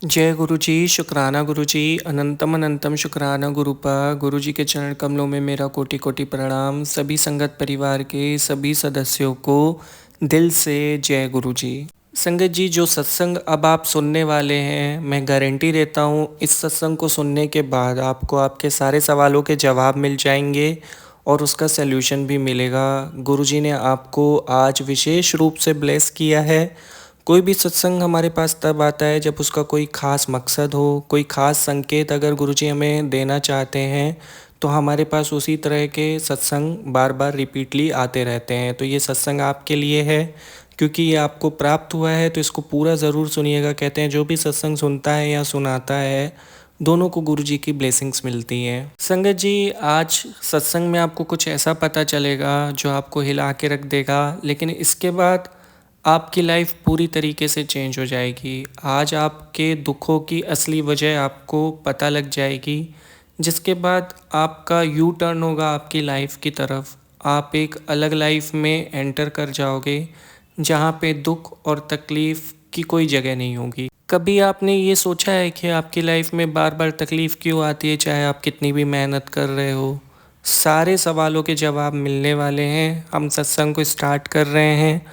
जय गुरु जी, शुक्राना गुरु जी, अनंतम अनंतम शुक्राना गुरुपा। गुरु जी के चरण कमलों में मेरा कोटि कोटि प्रणाम। सभी संगत परिवार के सभी सदस्यों को दिल से जय गुरु जी। संगत जी, जो सत्संग अब आप सुनने वाले हैं, मैं गारंटी देता हूँ इस सत्संग को सुनने के बाद आपको आपके सारे सवालों के जवाब मिल जाएंगे और उसका सल्यूशन भी मिलेगा। गुरु जी ने आपको आज विशेष रूप से ब्लेस किया है। कोई भी सत्संग हमारे पास तब आता है जब उसका कोई ख़ास मकसद हो, कोई ख़ास संकेत अगर गुरुजी हमें देना चाहते हैं, तो हमारे पास उसी तरह के सत्संग बार बार रिपीटली आते रहते हैं। तो ये सत्संग आपके लिए है, क्योंकि ये आपको प्राप्त हुआ है तो इसको पूरा ज़रूर सुनिएगा। कहते हैं जो भी सत्संग सुनता है या सुनाता है, दोनों को गुरु जी की ब्लेसिंग्स मिलती हैं। संगत जी, आज सत्संग में आपको कुछ ऐसा पता चलेगा जो आपको हिला के रख देगा, लेकिन इसके बाद आपकी लाइफ पूरी तरीके से चेंज हो जाएगी। आज आपके दुखों की असली वजह आपको पता लग जाएगी, जिसके बाद आपका यू टर्न होगा आपकी लाइफ की तरफ। आप एक अलग लाइफ में एंटर कर जाओगे जहाँ पे दुख और तकलीफ़ की कोई जगह नहीं होगी। कभी आपने ये सोचा है कि आपकी लाइफ में बार बार तकलीफ़ क्यों आती है, चाहे आप कितनी भी मेहनत कर रहे हो? सारे सवालों के जवाब मिलने वाले हैं। हम सत्संग को स्टार्ट कर रहे हैं।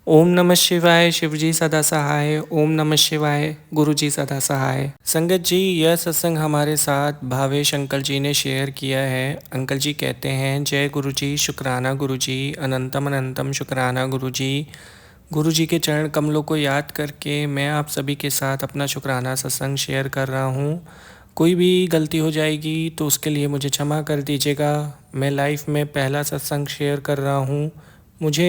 ओम नमः शिवाय, शिवजी सदा सहाय। ओम नमः शिवाय, गुरु जी सदा सहाय। संगत जी, यह सत्संग हमारे साथ भावेश अंकल जी ने शेयर किया है। अंकल जी कहते हैं, जय गुरु जी, शुक्राना गुरु जी, अनंतम अनंतम शुक्राना गुरु जी। गुरु जी के चरण कमलों को याद करके मैं आप सभी के साथ अपना शुक्राना सत्संग शेयर कर रहा हूँ। कोई भी गलती हो जाएगी तो उसके लिए मुझे क्षमा कर दीजिएगा। मैं लाइफ में पहला सत्संग शेयर कर रहा हूँ। मुझे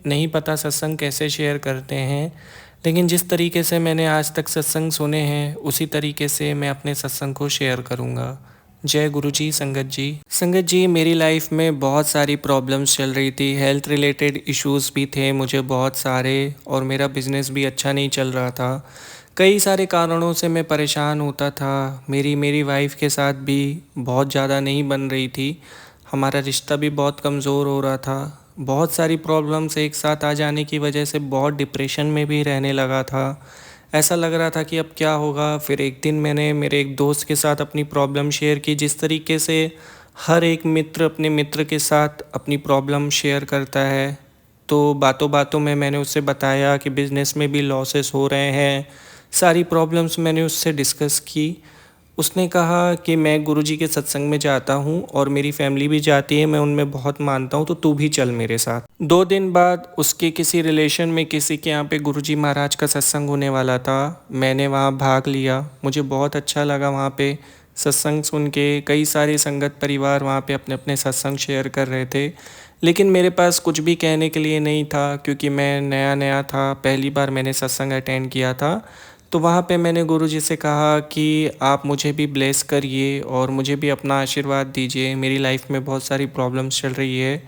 नहीं पता सत्संग कैसे शेयर करते हैं, लेकिन जिस तरीके से मैंने आज तक सत्संग सुने हैं उसी तरीके से मैं अपने सत्संग को शेयर करूँगा। जय गुरु जी। संगत जी, संगत जी, मेरी लाइफ में बहुत सारी प्रॉब्लम्स चल रही थी। हेल्थ रिलेटेड इश्यूज़ भी थे मुझे बहुत सारे, और मेरा बिज़नेस भी अच्छा नहीं चल रहा था। कई सारे कारणों से मैं परेशान होता था। मेरी मेरी वाइफ के साथ भी बहुत ज़्यादा नहीं बन रही थी। हमारा रिश्ता भी बहुत कमज़ोर हो रहा था। बहुत सारी प्रॉब्लम्स एक साथ आ जाने की वजह से बहुत डिप्रेशन में भी रहने लगा था। ऐसा लग रहा था कि अब क्या होगा। फिर एक दिन मैंने मेरे एक दोस्त के साथ अपनी प्रॉब्लम शेयर की, जिस तरीके से हर एक मित्र अपने मित्र के साथ अपनी प्रॉब्लम शेयर करता है। तो बातों बातों में मैंने उससे बताया कि बिज़नेस में भी लॉसेस हो रहे हैं। सारी प्रॉब्लम्स मैंने उससे डिस्कस की। उसने कहा कि मैं गुरुजी के सत्संग में जाता हूँ और मेरी फैमिली भी जाती है, मैं उनमें बहुत मानता हूँ, तो तू भी चल मेरे साथ। 2 दिन बाद उसके किसी रिलेशन में किसी के यहाँ पे गुरुजी महाराज का सत्संग होने वाला था। मैंने वहाँ भाग लिया। मुझे बहुत अच्छा लगा वहाँ पे सत्संग सुन के। कई सारे संगत परिवार वहाँ पे अपने अपने सत्संग शेयर कर रहे थे, लेकिन मेरे पास कुछ भी कहने के लिए नहीं था, क्योंकि मैं नया नया था, पहली बार मैंने सत्संग अटेंड किया था। तो वहाँ पे मैंने गुरुजी से कहा कि आप मुझे भी ब्लेस करिए और मुझे भी अपना आशीर्वाद दीजिए। मेरी लाइफ में बहुत सारी प्रॉब्लम्स चल रही है,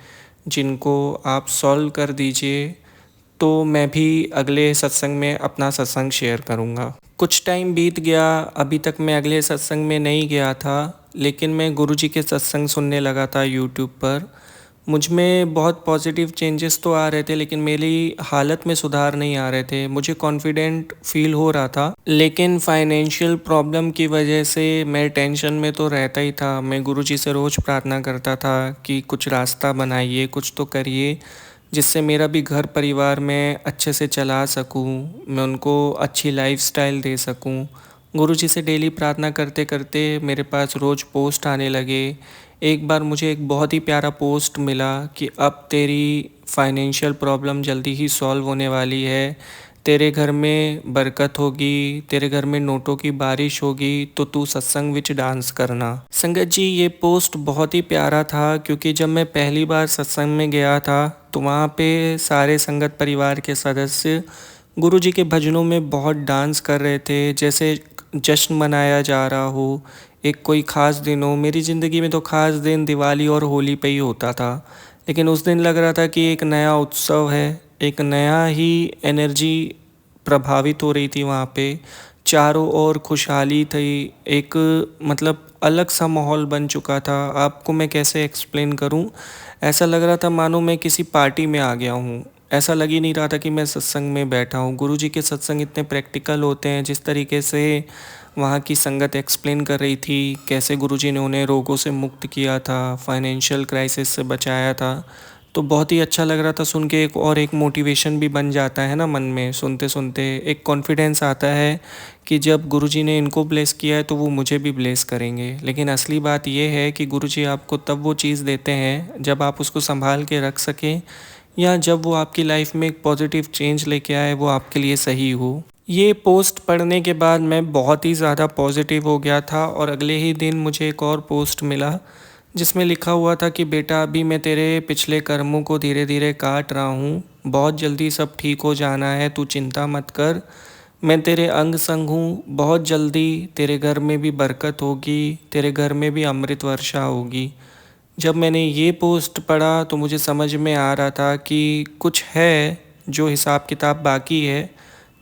जिनको आप सॉल्व कर दीजिए, तो मैं भी अगले सत्संग में अपना सत्संग शेयर करूँगा। कुछ टाइम बीत गया, अभी तक मैं अगले सत्संग में नहीं गया था, लेकिन मैं गुरुजी के सत्संग सुनने लगा था यूट्यूब पर। मुझ में बहुत पॉजिटिव चेंजेस तो आ रहे थे, लेकिन मेरी हालत में सुधार नहीं आ रहे थे। मुझे कॉन्फिडेंट फील हो रहा था, लेकिन फाइनेंशियल प्रॉब्लम की वजह से मैं टेंशन में तो रहता ही था। मैं गुरुजी से रोज़ प्रार्थना करता था कि कुछ रास्ता बनाइए, कुछ तो करिए, जिससे मेरा भी घर परिवार मैं अच्छे से चला सकूं, मैं उनको अच्छी लाइफस्टाइल दे सकूं। गुरुजी से डेली प्रार्थना करते करते मेरे पास रोज़ पोस्ट आने लगे। एक बार मुझे एक बहुत ही प्यारा पोस्ट मिला कि अब तेरी फाइनेंशियल प्रॉब्लम जल्दी ही सॉल्व होने वाली है, तेरे घर में बरकत होगी, तेरे घर में नोटों की बारिश होगी, तो तू सत्संग विच डांस करना। संगत जी, ये पोस्ट बहुत ही प्यारा था, क्योंकि जब मैं पहली बार सत्संग में गया था तो वहाँ पे सारे संगत परिवार के सदस्य गुरुजी के भजनों में बहुत डांस कर रहे थे, जैसे जश्न मनाया जा रहा हो, एक कोई ख़ास दिन हो। मेरी ज़िंदगी में तो ख़ास दिन दिवाली और होली पे ही होता था, लेकिन उस दिन लग रहा था कि एक नया उत्सव है, एक नया ही एनर्जी प्रभावित हो रही थी वहाँ पे। चारों ओर खुशहाली थी, एक मतलब अलग सा माहौल बन चुका था। आपको मैं कैसे एक्सप्लेन करूँ, ऐसा लग रहा था मानो मैं किसी पार्टी में आ गया हूँ। ऐसा लग ही नहीं रहा था कि मैं सत्संग में बैठा हूँ। गुरुजी के सत्संग इतने प्रैक्टिकल होते हैं, जिस तरीके से वहाँ की संगत एक्सप्लेन कर रही थी, कैसे गुरुजी ने उन्हें रोगों से मुक्त किया था, फाइनेंशियल क्राइसिस से बचाया था। तो बहुत ही अच्छा लग रहा था सुन के। एक मोटिवेशन भी बन जाता है ना मन में, सुनते सुनते एक कॉन्फिडेंस आता है कि जब गुरुजी ने इनको ब्लेस किया है तो वो मुझे भी ब्लेस करेंगे। लेकिन असली बात ये है कि गुरुजी आपको तब वो चीज़ देते हैं जब आप उसको संभाल के रख सकें, या जब वो आपकी लाइफ में एक पॉजिटिव चेंज लेके आए, वो आपके लिए सही हो। ये पोस्ट पढ़ने के बाद मैं बहुत ही ज़्यादा पॉजिटिव हो गया था, और अगले ही दिन मुझे एक और पोस्ट मिला जिसमें लिखा हुआ था कि बेटा, अभी मैं तेरे पिछले कर्मों को धीरे धीरे काट रहा हूँ, बहुत जल्दी सब ठीक हो जाना है, तू चिंता मत कर। मैं तेरे अंग संग हूँ, बहुत जल्दी तेरे घर में भी बरकत होगी, तेरे घर में भी अमृत वर्षा होगी। जब मैंने ये पोस्ट पढ़ा तो मुझे समझ में आ रहा था कि कुछ है जो हिसाब किताब बाकी है,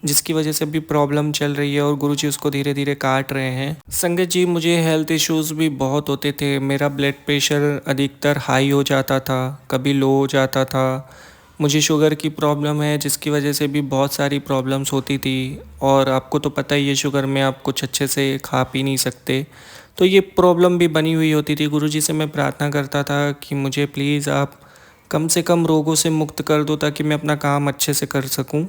जिसकी वजह से भी प्रॉब्लम चल रही है और गुरुजी उसको धीरे धीरे काट रहे हैं। संगत जी, मुझे हेल्थ इश्यूज़ भी बहुत होते थे। मेरा ब्लड प्रेशर अधिकतर हाई हो जाता था, कभी लो हो जाता था। मुझे शुगर की प्रॉब्लम है, जिसकी वजह से भी बहुत सारी प्रॉब्लम्स होती थी। और आपको तो पता ही है, शुगर में आप कुछ अच्छे से खा पी नहीं सकते, तो ये प्रॉब्लम भी बनी हुई होती थी। गुरुजी से मैं प्रार्थना करता था कि मुझे प्लीज़ आप कम से कम रोगों से मुक्त कर दो, ताकि मैं अपना काम अच्छे से कर सकूं।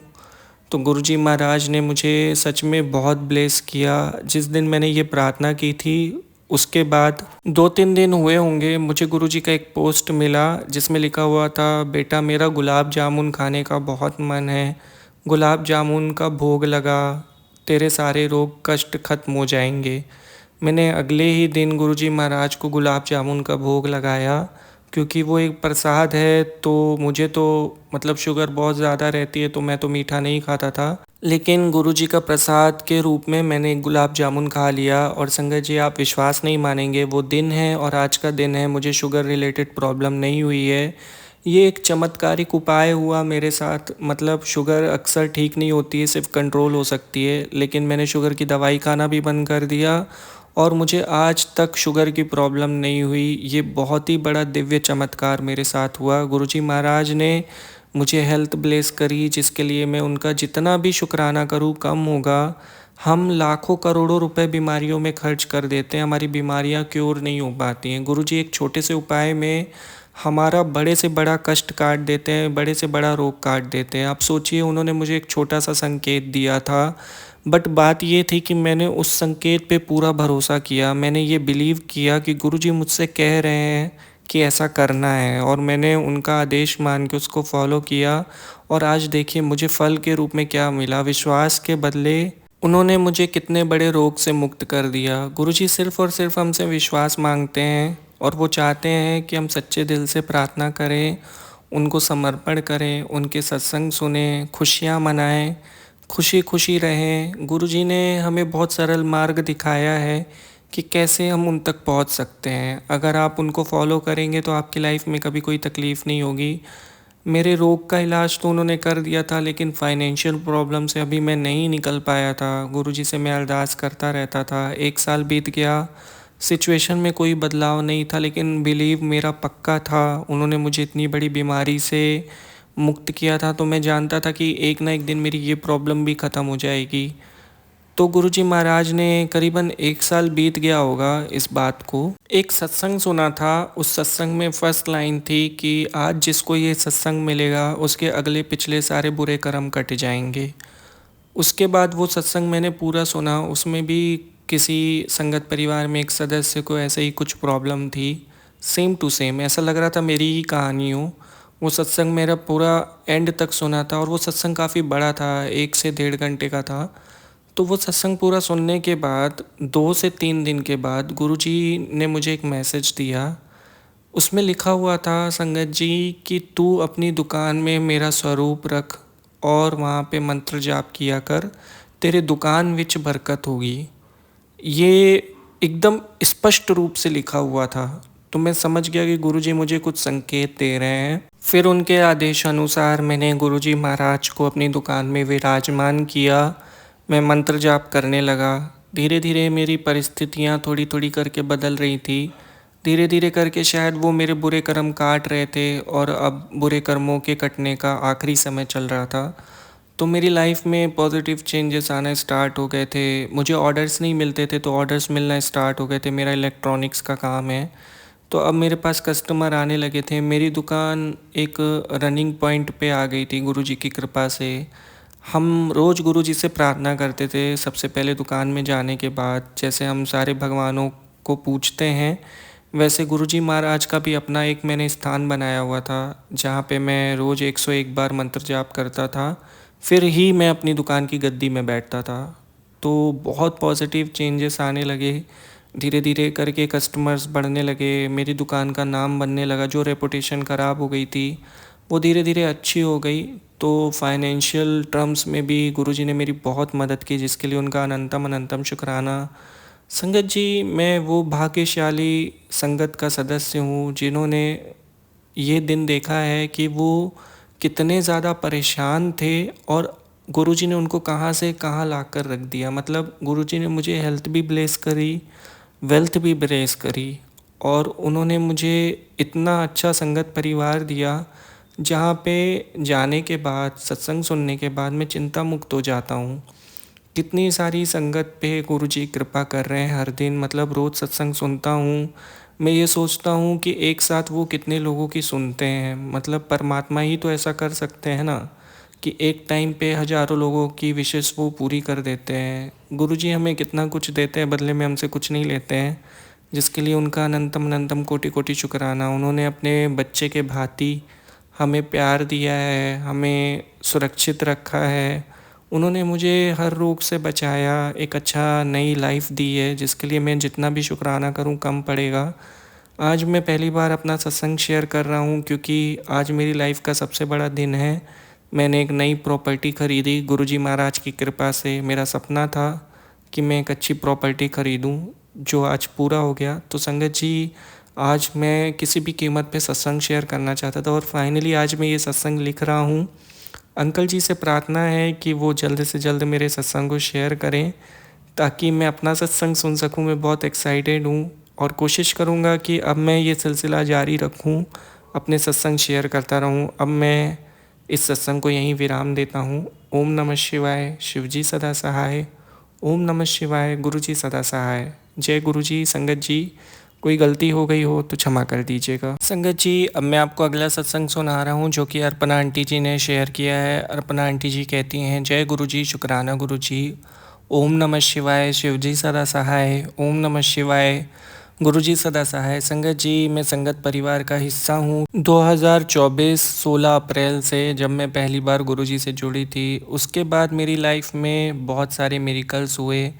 तो गुरुजी महाराज ने मुझे सच में बहुत ब्लेस किया। जिस दिन मैंने ये प्रार्थना की थी, उसके बाद 2-3 दिन हुए होंगे, मुझे गुरुजी का एक पोस्ट मिला जिसमें लिखा हुआ था, बेटा मेरा गुलाब जामुन खाने का बहुत मन है, गुलाब जामुन का भोग लगा, तेरे सारे रोग कष्ट खत्म हो जाएंगे। मैंने अगले ही दिन गुरुजी महाराज को गुलाब जामुन का भोग लगाया, क्योंकि वो एक प्रसाद है। तो मुझे तो मतलब शुगर बहुत ज़्यादा रहती है, तो मैं तो मीठा नहीं खाता था, लेकिन गुरुजी का प्रसाद के रूप में मैंने एक गुलाब जामुन खा लिया। और संगत जी, आप विश्वास नहीं मानेंगे, वो दिन है और आज का दिन है, मुझे शुगर रिलेटेड प्रॉब्लम नहीं हुई है। ये एक चमत्कारिक उपाय हुआ मेरे साथ। मतलब शुगर अक्सर ठीक नहीं होती है, सिर्फ कंट्रोल हो सकती है, लेकिन मैंने शुगर की दवाई खाना भी बंद कर दिया और मुझे आज तक शुगर की प्रॉब्लम नहीं हुई। ये बहुत ही बड़ा दिव्य चमत्कार मेरे साथ हुआ। गुरुजी महाराज ने मुझे हेल्थ ब्लेस करी, जिसके लिए मैं उनका जितना भी शुक्राना करूँ कम होगा। हम लाखों करोड़ों रुपए बीमारियों में खर्च कर देते हैं, हमारी बीमारियां क्योर नहीं हो पाती हैं। गुरुजी एक छोटे से उपाय में हमारा बड़े से बड़ा कष्ट काट देते हैं, बड़े से बड़ा रोग काट देते हैं। आप सोचिए, उन्होंने मुझे एक छोटा सा संकेत दिया था, बट बात ये थी कि मैंने उस संकेत पे पूरा भरोसा किया। मैंने ये बिलीव किया कि गुरुजी मुझसे कह रहे हैं कि ऐसा करना है, और मैंने उनका आदेश मान के उसको फॉलो किया। और आज देखिए मुझे फल के रूप में क्या मिला। विश्वास के बदले उन्होंने मुझे कितने बड़े रोग से मुक्त कर दिया। गुरुजी सिर्फ़ और सिर्फ हमसे विश्वास मांगते हैं, और वो चाहते हैं कि हम सच्चे दिल से प्रार्थना करें, उनको समर्पण करें, उनके सत्संग सुनें, खुशियाँ मनाएं, खुशी खुशी रहें। गुरुजी ने हमें बहुत सरल मार्ग दिखाया है कि कैसे हम उन तक पहुंच सकते हैं। अगर आप उनको फॉलो करेंगे तो आपकी लाइफ में कभी कोई तकलीफ़ नहीं होगी। मेरे रोग का इलाज तो उन्होंने कर दिया था, लेकिन फाइनेंशियल प्रॉब्लम से अभी मैं नहीं निकल पाया था। गुरुजी से मैं अरदास करता रहता था। 1 साल बीत गया, सिचुएशन में कोई बदलाव नहीं था, लेकिन बिलीव मेरा पक्का था। उन्होंने मुझे इतनी बड़ी बीमारी से मुक्त किया था, तो मैं जानता था कि एक ना एक दिन मेरी ये प्रॉब्लम भी ख़त्म हो जाएगी। तो गुरुजी महाराज ने करीबन 1 साल बीत गया होगा इस बात को, एक सत्संग सुना था। उस सत्संग में फर्स्ट लाइन थी कि आज जिसको ये सत्संग मिलेगा, उसके अगले पिछले सारे बुरे कर्म कट जाएंगे। उसके बाद वो सत्संग मैंने पूरा सुना। उसमें भी किसी संगत परिवार में एक सदस्य को ऐसे ही कुछ प्रॉब्लम थी, सेम टू सेम, ऐसा लग रहा था मेरी ही कहानी हो। वो सत्संग मेरा पूरा एंड तक सुना था, और वो सत्संग काफ़ी बड़ा था, 1 से 1.5 घंटे का था। तो वो सत्संग पूरा सुनने के बाद 2 से 3 दिन के बाद गुरुजी ने मुझे एक मैसेज दिया। उसमें लिखा हुआ था, संगत जी, कि तू अपनी दुकान में मेरा स्वरूप रख और वहाँ पे मंत्र जाप किया कर, तेरे दुकान विच बरकत होगी। ये एकदम स्पष्ट रूप से लिखा हुआ था। तो मैं समझ गया कि गुरुजी मुझे कुछ संकेत दे रहे हैं। फिर उनके आदेश अनुसार मैंने गुरुजी महाराज को अपनी दुकान में विराजमान किया। मैं मंत्र जाप करने लगा। धीरे धीरे मेरी परिस्थितियाँ थोड़ी थोड़ी करके बदल रही थी। धीरे धीरे करके शायद वो मेरे बुरे कर्म काट रहे थे और अब बुरे कर्मों के कटने का आखिरी समय चल रहा था। तो मेरी लाइफ में पॉजिटिव चेंजेस आना स्टार्ट हो गए थे। मुझे ऑर्डर्स नहीं मिलते थे तो ऑर्डर्स मिलना स्टार्ट हो गए थे। मेरा इलेक्ट्रॉनिक्स का काम है, तो अब मेरे पास कस्टमर आने लगे थे। मेरी दुकान एक रनिंग पॉइंट पे आ गई थी गुरुजी की कृपा से। हम रोज़ गुरुजी से प्रार्थना करते थे सबसे पहले दुकान में जाने के बाद। जैसे हम सारे भगवानों को पूछते हैं, वैसे गुरुजी महाराज का भी अपना एक मैंने स्थान बनाया हुआ था, जहाँ पे मैं रोज़ 101 बार मंत्र जाप करता था, फिर ही मैं अपनी दुकान की गद्दी में बैठता था। तो बहुत पॉजिटिव चेंजेस आने लगे। धीरे धीरे करके कस्टमर्स बढ़ने लगे, मेरी दुकान का नाम बनने लगा। जो रेपुटेशन ख़राब हो गई थी वो धीरे धीरे अच्छी हो गई। तो फाइनेंशियल टर्म्स में भी गुरुजी ने मेरी बहुत मदद की, जिसके लिए उनका अनंतम अनंतम शुक्राना। संगत जी, मैं वो भाग्यशाली संगत का सदस्य हूँ जिन्होंने ये दिन देखा है कि वो कितने ज़्यादा परेशान थे और गुरुजी ने उनको कहाँ से कहाँ ला कर रख दिया। मतलब गुरुजी ने मुझे हेल्थ भी ब्लेस करी, वेल्थ भी ब्लेस करी, और उन्होंने मुझे इतना अच्छा संगत परिवार दिया जहाँ पे जाने के बाद, सत्संग सुनने के बाद मैं चिंता मुक्त हो जाता हूँ। कितनी सारी संगत पे गुरुजी कृपा कर रहे हैं हर दिन। मतलब रोज़ सत्संग सुनता हूँ, मैं ये सोचता हूँ कि एक साथ वो कितने लोगों की सुनते हैं। मतलब परमात्मा ही तो ऐसा कर सकते हैं ना, कि एक टाइम पे हज़ारों लोगों की विशेष वो पूरी कर देते हैं। गुरुजी हमें कितना कुछ देते हैं, बदले में हमसे कुछ नहीं लेते हैं, जिसके लिए उनका अनंतम अनंतम कोटि कोटि शुक्राना। उन्होंने अपने बच्चे के भांति हमें प्यार दिया है, हमें सुरक्षित रखा है। उन्होंने मुझे हर रोग से बचाया, एक अच्छा नई लाइफ दी है, जिसके लिए मैं जितना भी शुक्राना करूं कम पड़ेगा। आज मैं पहली बार अपना सत्संग शेयर कर रहा हूं क्योंकि आज मेरी लाइफ का सबसे बड़ा दिन है। मैंने एक नई प्रॉपर्टी ख़रीदी गुरुजी महाराज की कृपा से। मेरा सपना था कि मैं एक अच्छी प्रॉपर्टी ख़रीदूं, जो आज पूरा हो गया। तो संगत जी, आज मैं किसी भी कीमत पे सत्संग शेयर करना चाहता था और फाइनली आज मैं ये सत्संग लिख रहा हूँ। अंकल जी से प्रार्थना है कि वो जल्द से जल्द मेरे सत्संग को शेयर करें ताकि मैं अपना सत्संग सुन सकूं। मैं बहुत एक्साइटेड हूं और कोशिश करूंगा कि अब मैं ये सिलसिला जारी रखूं, अपने सत्संग शेयर करता रहूं। अब मैं इस सत्संग को यहीं विराम देता हूं। ओम नमः शिवाय, शिवजी सदा सहाय। ओम नमः शिवाय, गुरुजी सदा सहाय। जय गुरुजी। संगत जी, कोई गलती हो गई हो तो क्षमा कर दीजिएगा। संगत जी, अब मैं आपको अगला सत्संग सुना रहा हूँ जो कि अर्पणा आंटी जी ने शेयर किया है। अर्पणा आंटी जी कहती हैं, जय गुरुजी, शुक्राना गुरुजी। ओम नमः शिवाय, शिवजी सदा सहाय। ओम नमः शिवाय, गुरुजी सदा सहाय। संगत जी, मैं संगत परिवार का हिस्सा हूँ। 2024 16 अप्रैल से जब मैं पहली बार गुरुजी से जुड़ी थी, उसके बाद मेरी लाइफ में बहुत सारे मिरेकल्स हुए।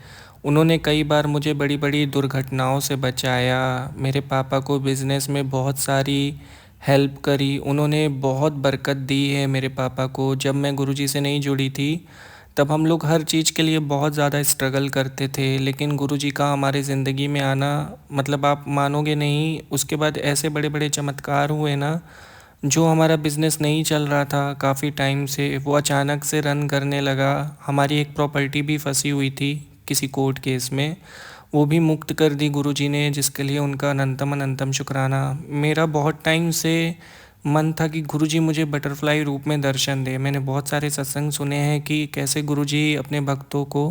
उन्होंने कई बार मुझे बड़ी बड़ी दुर्घटनाओं से बचाया। मेरे पापा को बिज़नेस में बहुत सारी हेल्प करी। उन्होंने बहुत बरकत दी है मेरे पापा को। जब मैं गुरुजी से नहीं जुड़ी थी तब हम लोग हर चीज़ के लिए बहुत ज़्यादा स्ट्रगल करते थे, लेकिन गुरुजी का हमारे ज़िंदगी में आना, मतलब आप मानोगे नहीं, उसके बाद ऐसे बड़े बड़े चमत्कार हुए ना। जो हमारा बिज़नेस नहीं चल रहा था काफ़ी टाइम से, वो अचानक से रन करने लगा। हमारी एक प्रॉपर्टी भी फंसी हुई थी किसी कोर्ट केस में, वो भी मुक्त कर दी गुरुजी ने, जिसके लिए उनका अनंतम अनंतम शुक्राना। मेरा बहुत टाइम से मन था कि गुरुजी मुझे बटरफ्लाई रूप में दर्शन दे। मैंने बहुत सारे सत्संग सुने हैं कि कैसे गुरुजी अपने भक्तों को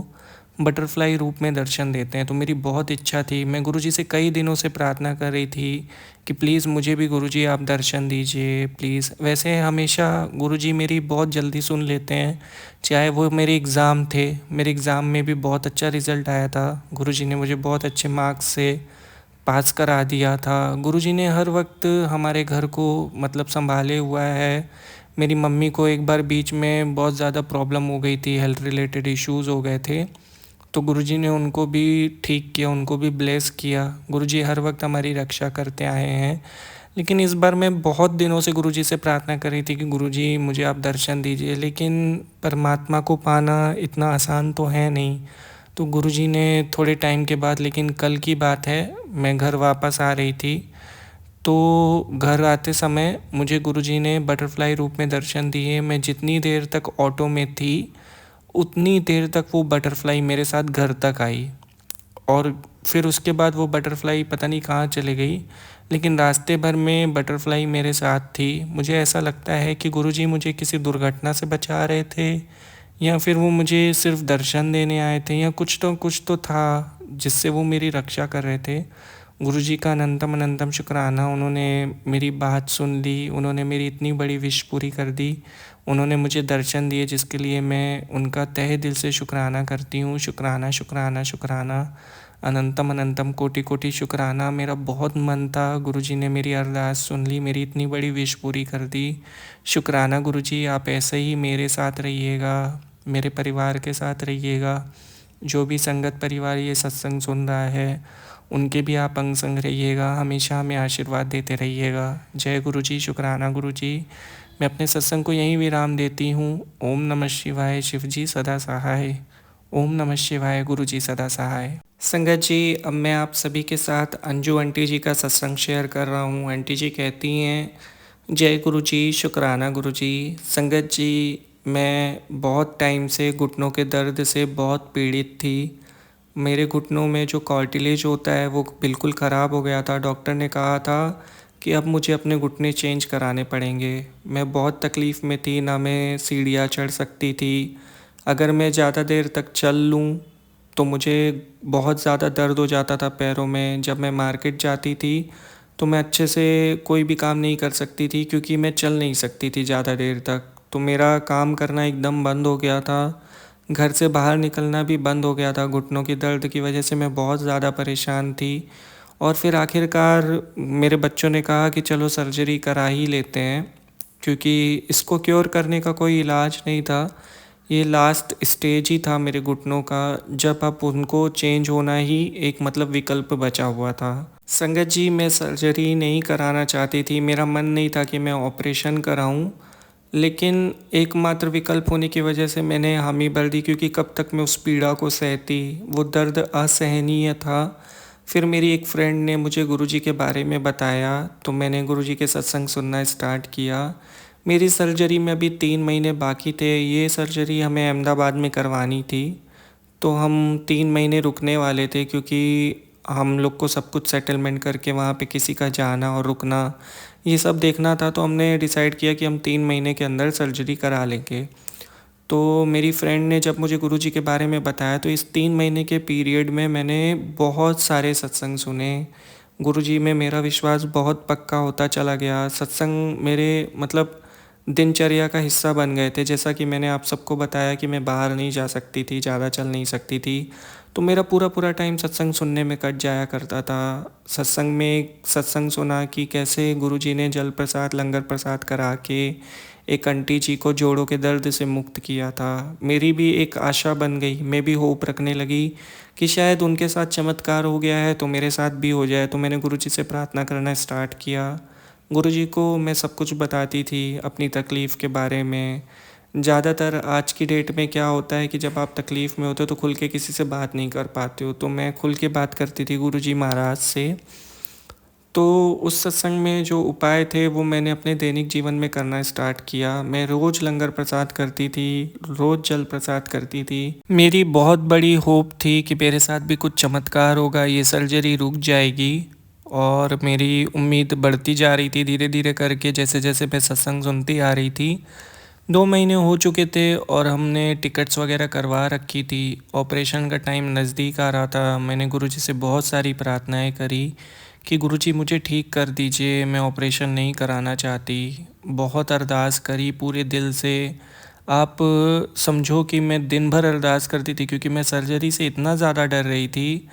बटरफ्लाई रूप में दर्शन देते हैं, तो मेरी बहुत इच्छा थी। मैं गुरुजी से कई दिनों से प्रार्थना कर रही थी कि प्लीज़ मुझे भी गुरुजी आप दर्शन दीजिए प्लीज़। वैसे हमेशा गुरुजी मेरी बहुत जल्दी सुन लेते हैं, चाहे वो मेरे एग्ज़ाम थे। मेरे एग्ज़ाम में भी बहुत अच्छा रिज़ल्ट आया था, गुरुजी ने मुझे बहुत अच्छे मार्क्स से पास करा दिया था। गुरुजी ने हर वक्त हमारे घर को मतलब संभाले हुआ है। मेरी मम्मी को एक बार बीच में बहुत ज़्यादा प्रॉब्लम हो गई थी, हेल्थ रिलेटेड इश्यूज़ हो गए थे, तो गुरुजी ने उनको भी ठीक किया, उनको भी ब्लेस किया। गुरुजी हर वक्त हमारी रक्षा करते आए हैं। लेकिन इस बार मैं बहुत दिनों से गुरुजी से प्रार्थना कर रही थी कि गुरुजी मुझे आप दर्शन दीजिए, लेकिन परमात्मा को पाना इतना आसान तो है नहीं। तो गुरुजी ने थोड़े टाइम के बाद, लेकिन कल की बात है, मैं घर वापस आ रही थी, तो घर आते समय मुझे गुरुजी ने बटरफ्लाई रूप में दर्शन दिए। मैं जितनी देर तक ऑटो में थी उतनी देर तक वो बटरफ्लाई मेरे साथ घर तक आई और फिर उसके बाद वो बटरफ्लाई पता नहीं कहाँ चली गई, लेकिन रास्ते भर में बटरफ्लाई मेरे साथ थी। मुझे ऐसा लगता है कि गुरुजी मुझे किसी दुर्घटना से बचा रहे थे, या फिर वो मुझे सिर्फ दर्शन देने आए थे, या कुछ तो था जिससे वो मेरी रक्षा कर रहे थे। गुरुजी का अनंतम अनंतम शुक्राना, उन्होंने मेरी बात सुन ली, उन्होंने मेरी इतनी बड़ी विश पूरी कर दी, उन्होंने मुझे दर्शन दिए, जिसके लिए मैं उनका तहे दिल से शुक्राना करती हूँ। शुक्राना शुक्राना शुक्राना, अनंतम अनंतम कोटि कोटि शुक्राना। मेरा बहुत मन था, गुरुजी ने मेरी अरदास सुन ली, मेरी इतनी बड़ी विश पूरी कर दी। शुक्राना गुरुजी, आप ऐसे ही मेरे साथ रहिएगा, मेरे परिवार के साथ रहिएगा। जो भी संगत परिवार ये सत्संग सुन रहा है, उनके भी आप अंग संग रहिएगा, हमेशा हमें आशीर्वाद देते रहिएगा। जय गुरुजी, शुक्राना गुरुजी। मैं अपने सत्संग को यहीं विराम देती हूँ। ओम नमः शिवाय, शिव जी सदा सहाय। ओम नमः शिवाय, गुरु जी सदा सहाय। संगत जी, अब मैं आप सभी के साथ अंजू आंटी जी का सत्संग शेयर कर रहा हूँ। आंटी जी कहती हैं, जय गुरु जी, शुक्राना गुरु जी। संगत जी, मैं बहुत टाइम से घुटनों के दर्द से बहुत पीड़ित थी। मेरे घुटनों में जो कार्टिलेज होता है वो बिल्कुल ख़राब हो गया था। डॉक्टर ने कहा था कि अब मुझे अपने घुटने चेंज कराने पड़ेंगे। मैं बहुत तकलीफ़ में थी, ना मैं सीढ़ियाँ चढ़ सकती थी। अगर मैं ज़्यादा देर तक चल लूँ तो मुझे बहुत ज़्यादा दर्द हो जाता था पैरों में। जब मैं मार्केट जाती थी तो मैं अच्छे से कोई भी काम नहीं कर सकती थी, क्योंकि मैं चल नहीं सकती थी ज़्यादा देर तक। तो मेरा काम करना एकदम बंद हो गया था, घर से बाहर निकलना भी बंद हो गया था। घुटनों की दर्द की वजह से मैं बहुत ज़्यादा परेशान थी। और फिर आखिरकार मेरे बच्चों ने कहा कि चलो सर्जरी करा ही लेते हैं, क्योंकि इसको क्योर करने का कोई इलाज नहीं था। ये लास्ट स्टेज ही था मेरे घुटनों का, जब अब उनको चेंज होना ही एक मतलब विकल्प बचा हुआ था। संगत जी, मैं सर्जरी नहीं कराना चाहती थी, मेरा मन नहीं था कि मैं ऑपरेशन कराऊं, लेकिन एकमात्र विकल्प होने की वजह से मैंने हामी भर दी, क्योंकि कब तक मैं उस पीड़ा को सहती, वो दर्द असहनीय था। फिर मेरी एक फ्रेंड ने मुझे गुरुजी के बारे में बताया, तो मैंने गुरुजी के सत्संग सुनना स्टार्ट किया। मेरी सर्जरी में अभी 3 महीने बाकी थे। ये सर्जरी हमें अहमदाबाद में करवानी थी, तो हम 3 महीने रुकने वाले थे, क्योंकि हम लोग को सब कुछ सेटलमेंट करके वहाँ पे किसी का जाना और रुकना ये सब देखना था। तो हमने डिसाइड किया कि हम 3 महीने के अंदर सर्जरी करा लेंगे। तो मेरी फ्रेंड ने जब मुझे गुरुजी के बारे में बताया, तो इस 3 महीने के पीरियड में मैंने बहुत सारे सत्संग सुने। गुरुजी में मेरा विश्वास बहुत पक्का होता चला गया। सत्संग मेरे मतलब दिनचर्या का हिस्सा बन गए थे। जैसा कि मैंने आप सबको बताया कि मैं बाहर नहीं जा सकती थी, ज़्यादा चल नहीं सकती थी, तो मेरा पूरा पूरा टाइम सत्संग सुनने में कट जाया करता था। सत्संग में एक सत्संग सुना कि कैसे गुरुजी ने जल प्रसाद लंगर प्रसाद करा के एक आंटी जी को जोड़ों के दर्द से मुक्त किया था। मेरी भी एक आशा बन गई, मैं भी होप रखने लगी कि शायद उनके साथ चमत्कार हो गया है तो मेरे साथ भी हो जाए। तो मैंने गुरुजी से प्रार्थना करना स्टार्ट किया। गुरुजी को मैं सब कुछ बताती थी अपनी तकलीफ़ के बारे में। ज़्यादातर आज की डेट में क्या होता है कि जब आप तकलीफ़ में होते हो तो खुल के किसी से बात नहीं कर पाते हो, तो मैं खुल के बात करती थी गुरुजी महाराज से। तो उस सत्संग में जो उपाय थे वो मैंने अपने दैनिक जीवन में करना स्टार्ट किया। मैं रोज़ लंगर प्रसाद करती थी, रोज़ जल प्रसाद करती थी। मेरी बहुत बड़ी होप थी कि मेरे साथ भी कुछ चमत्कार होगा, ये सर्जरी रुक जाएगी। और मेरी उम्मीद बढ़ती जा रही थी धीरे धीरे करके, जैसे जैसे मैं सत्संग सुनती आ रही थी। 2 महीने हो चुके थे और हमने टिकट्स वगैरह करवा रखी थी। ऑपरेशन का टाइम नज़दीक आ रहा था। मैंने गुरुजी से बहुत सारी प्रार्थनाएं करी कि गुरुजी मुझे ठीक कर दीजिए, मैं ऑपरेशन नहीं कराना चाहती। बहुत अरदास करी पूरे दिल से। आप समझो कि मैं दिन भर अरदास करती थी, क्योंकि मैं सर्जरी से इतना ज़्यादा डर रही थी,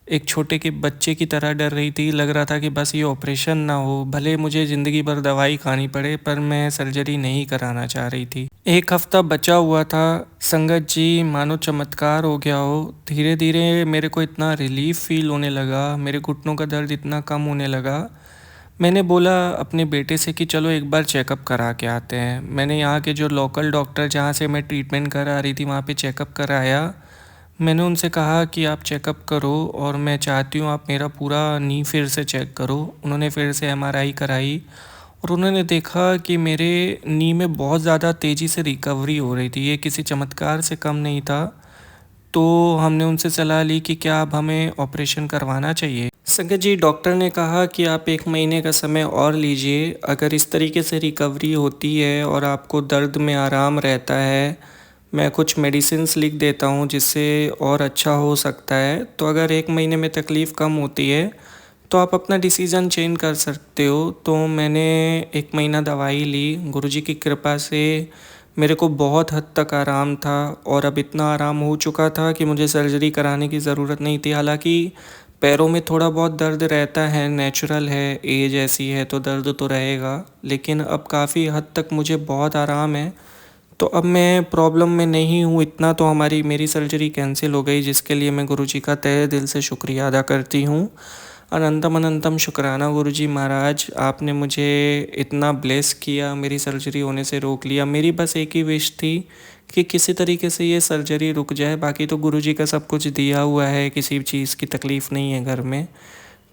एक छोटे के बच्चे की तरह डर रही थी। लग रहा था कि बस ये ऑपरेशन ना हो, भले मुझे ज़िंदगी भर दवाई खानी पड़े, पर मैं सर्जरी नहीं कराना चाह रही थी। एक हफ्ता बचा हुआ था। संगत जी, मानो चमत्कार हो गया हो। धीरे धीरे मेरे को इतना रिलीफ फील होने लगा, मेरे घुटनों का दर्द इतना कम होने लगा। मैंने बोला अपने बेटे से कि चलो एक बार चेकअप करा के आते हैं। मैंने यहाँ के जो लोकल डॉक्टर जहाँ से मैं ट्रीटमेंट करा रही थी वहाँ पे चेकअप कराया। मैंने उनसे कहा कि आप चेकअप करो और मैं चाहती हूँ आप मेरा पूरा नी फिर से चेक करो। उन्होंने फिर से एमआरआई कराई और उन्होंने देखा कि मेरे नी में बहुत ज़्यादा तेज़ी से रिकवरी हो रही थी। ये किसी चमत्कार से कम नहीं था। तो हमने उनसे सलाह ली कि क्या अब हमें ऑपरेशन करवाना चाहिए। संगत जी, डॉक्टर ने कहा कि आप 1 महीने का समय और लीजिए। अगर इस तरीके से रिकवरी होती है और आपको दर्द में आराम रहता है, मैं कुछ मेडिसिन्स लिख देता हूँ जिससे और अच्छा हो सकता है। तो अगर 1 महीने में तकलीफ़ कम होती है तो आप अपना डिसीज़न चेंज कर सकते हो। तो मैंने 1 महीना दवाई ली। गुरुजी की कृपा से मेरे को बहुत हद तक आराम था और अब इतना आराम हो चुका था कि मुझे सर्जरी कराने की ज़रूरत नहीं थी। हालाँकि पैरों में थोड़ा बहुत दर्द रहता है, नेचुरल है, एज ऐसी है तो दर्द तो रहेगा, लेकिन अब काफ़ी हद तक मुझे बहुत आराम है। तो अब मैं प्रॉब्लम में नहीं हूँ इतना। तो मेरी सर्जरी कैंसिल हो गई, जिसके लिए मैं गुरुजी का तहे दिल से शुक्रिया अदा करती हूँ। अनंतम अनंतम शुक्राना गुरुजी महाराज, आपने मुझे इतना ब्लेस किया, मेरी सर्जरी होने से रोक लिया। मेरी बस एक ही विश थी कि किसी तरीके से ये सर्जरी रुक जाए। बाकी तो गुरुजी का सब कुछ दिया हुआ है, किसी चीज़ की तकलीफ़ नहीं है घर में।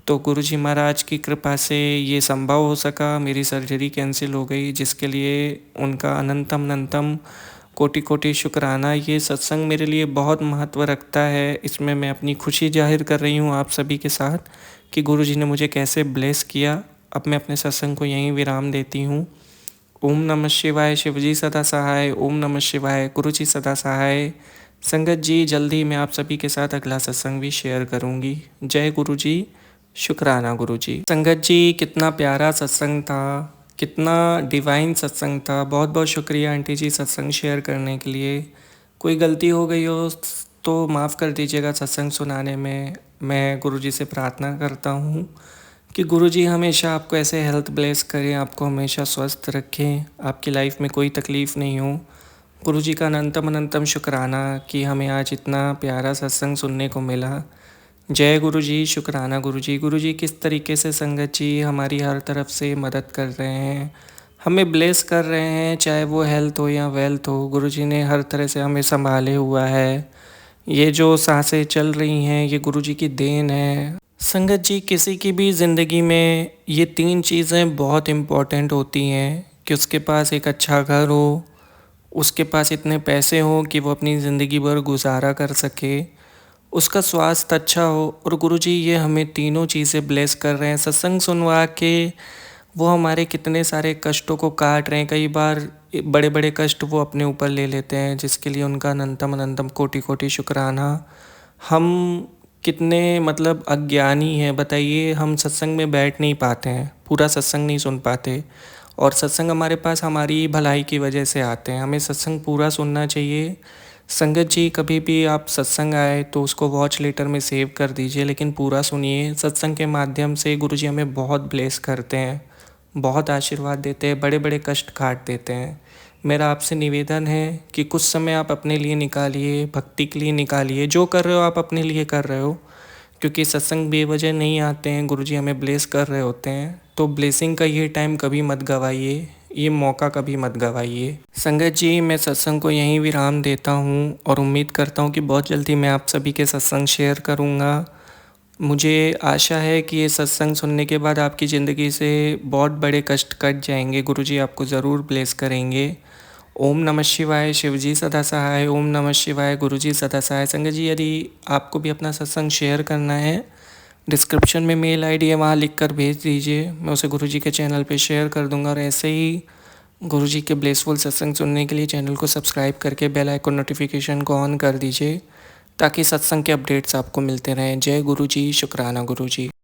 तो गुरुजी महाराज की कृपा से ये संभव हो सका, मेरी सर्जरी कैंसिल हो गई, जिसके लिए उनका अनंतम अनंतम कोटि कोटि शुक्राना। ये सत्संग मेरे लिए बहुत महत्व रखता है। इसमें मैं अपनी खुशी जाहिर कर रही हूँ आप सभी के साथ कि गुरुजी ने मुझे कैसे ब्लेस किया। अब मैं अपने सत्संग को यहीं विराम देती हूँ। ओम नमः शिवाय, शिवजी सदा सहाय। ओम नमः शिवाय, गुरुजी सदा सहाय। संगत जी, जल्दी मैं आप सभी के साथ अगला सत्संग भी शेयर करूँगी। जय गुरुजी, शुक्राना गुरुजी। संगत जी, कितना प्यारा सत्संग था, कितना डिवाइन सत्संग था। बहुत बहुत शुक्रिया आंटी जी सत्संग शेयर करने के लिए। कोई गलती हो गई हो तो माफ़ कर दीजिएगा सत्संग सुनाने में। मैं गुरुजी से प्रार्थना करता हूँ कि गुरुजी हमेशा आपको ऐसे हेल्थ ब्लेस करें, आपको हमेशा स्वस्थ रखें, आपकी लाइफ में कोई तकलीफ़ नहीं हो। गुरुजी का अनंतम अनंतम शुक्राना कि हमें आज इतना प्यारा सत्संग सुनने को मिला। जय गुरुजी, शुक्राना गुरुजी। गुरुजी किस तरीके से संगत जी हमारी हर तरफ से मदद कर रहे हैं, हमें ब्लेस कर रहे हैं, चाहे वो हेल्थ हो या वेल्थ हो। गुरुजी ने हर तरह से हमें संभाले हुआ है। ये जो सांसें चल रही हैं ये गुरुजी की देन है। संगत जी, किसी की भी ज़िंदगी में ये 3 चीज़ें बहुत इम्पॉर्टेंट होती हैं कि उसके पास एक अच्छा घर हो, उसके पास इतने पैसे हों कि वो अपनी ज़िंदगी भर गुजारा कर सके, उसका स्वास्थ्य अच्छा हो। और गुरुजी ये हमें तीनों चीज़ें ब्लेस कर रहे हैं। सत्संग सुनवा के वो हमारे कितने सारे कष्टों को काट रहे हैं। कई बार बड़े बड़े कष्ट वो अपने ऊपर ले लेते हैं, जिसके लिए उनका अनंतम अनंतम कोटि कोटि शुक्राना। हम कितने मतलब अज्ञानी हैं बताइए, हम सत्संग में बैठ नहीं पाते हैं, पूरा सत्संग नहीं सुन पाते। और सत्संग हमारे पास हमारी भलाई की वजह से आते हैं। हमें सत्संग पूरा सुनना चाहिए। संगत जी, कभी भी आप सत्संग आए तो उसको वॉच लेटर में सेव कर दीजिए, लेकिन पूरा सुनिए। सत्संग के माध्यम से गुरुजी हमें बहुत ब्लेस करते हैं, बहुत आशीर्वाद देते हैं, बड़े बड़े कष्ट काट देते हैं। मेरा आपसे निवेदन है कि कुछ समय आप अपने लिए निकालिए, भक्ति के लिए निकालिए। जो कर रहे हो आप अपने लिए कर रहे हो, क्योंकि सत्संग बेवजह नहीं आते हैं। गुरुजी हमें ब्लेस कर रहे होते हैं। तो ब्लेसिंग का ये टाइम कभी मत गवाइए, ये मौका कभी मत गवाइए। संगत जी, मैं सत्संग को यहीं विराम देता हूँ और उम्मीद करता हूँ कि बहुत जल्दी मैं आप सभी के सत्संग शेयर करूँगा। मुझे आशा है कि ये सत्संग सुनने के बाद आपकी ज़िंदगी से बहुत बड़े कष्ट कट जाएंगे। गुरुजी आपको ज़रूर ब्लेस करेंगे। ओम नमः शिवाय, शिवजी सदा सहाय। ओम नमः शिवाय, गुरुजी सदा सहाय। संगत जी, यदि आपको भी अपना सत्संग शेयर करना है, डिस्क्रिप्शन में मेल आईडी है, वहाँ लिख कर भेज दीजिए। मैं उसे गुरुजी के चैनल पे शेयर कर दूंगा। और ऐसे ही गुरुजी के ब्लेसफुल सत्संग सुनने के लिए चैनल को सब्सक्राइब करके बेल आइकन नोटिफिकेशन को ऑन कर दीजिए, ताकि सत्संग के अपडेट्स आपको मिलते रहें। जय गुरुजी, शुक्राना गुरुजी।